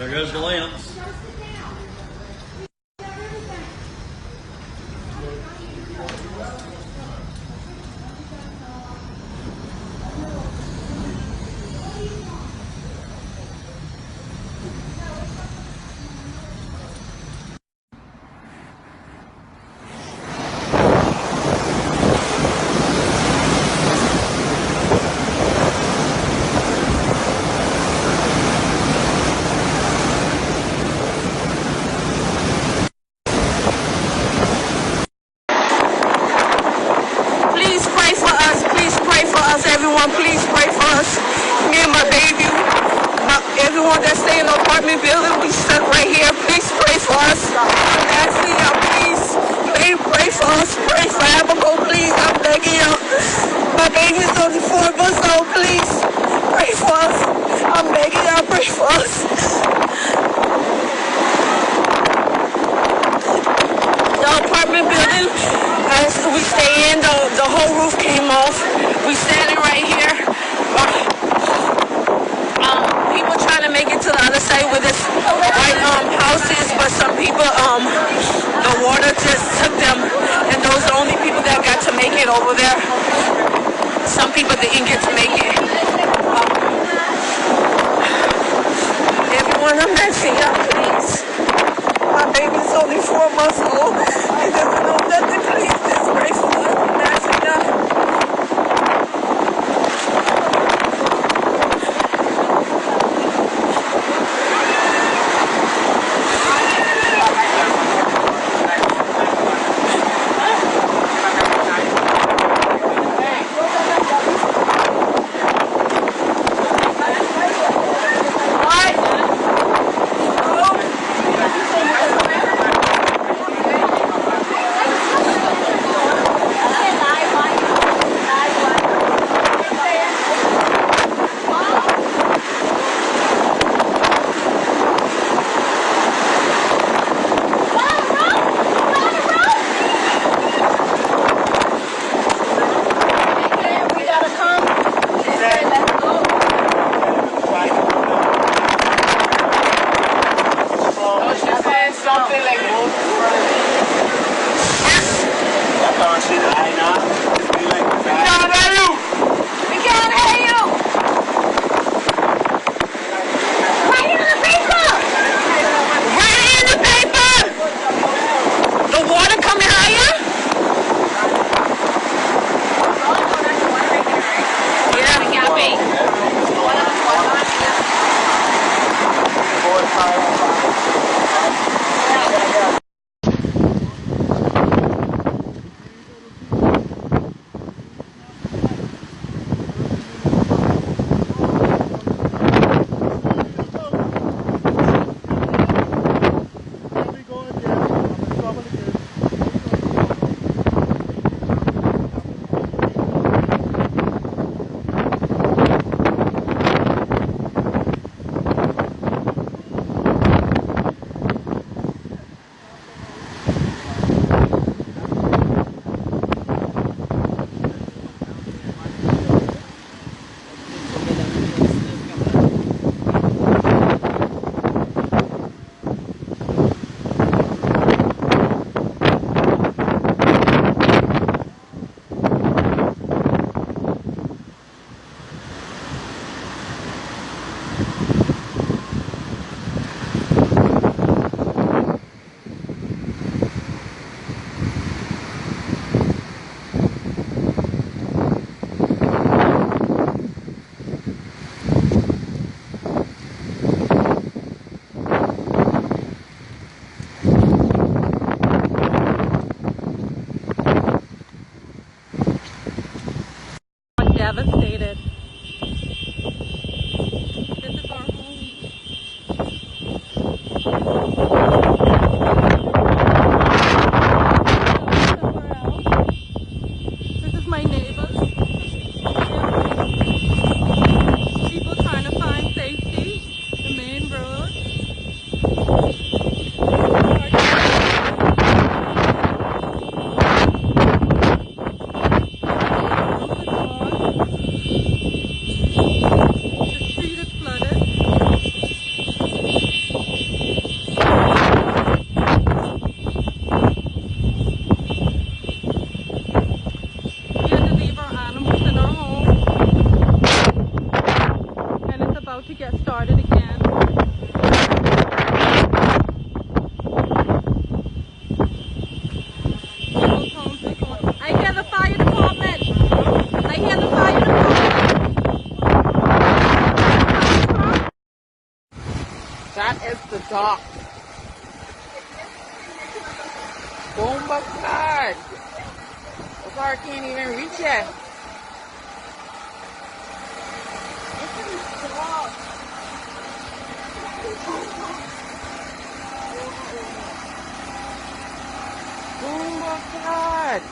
There goes the lamps. Everyone, please pray for us. Me and my baby, everyone that stay in the apartment building, we stuck right here. Please pray for us. I'm asking y'all, please pray for us. Pray for Abigail, please. I'm begging y'all. My baby's only 4 months old. Please pray for us. I'm begging y'all, pray for us. The apartment building, as we stay in, the whole roof came off. We standing right here. People trying to make it to the other side where this white house is, but some people, the water just took them, and those are the only people that got to make it over there. Some people didn't get to make it. Everyone, I'm asking y'all, please. My baby's only 4 months old. He doesn't know nothing. Please just pray for us. I'm asking y'all. Devastated. This is our home. This is my neighbors. People trying to find safety. The main road. stuck. Bomba card. The car can't even reach it. Bomba card.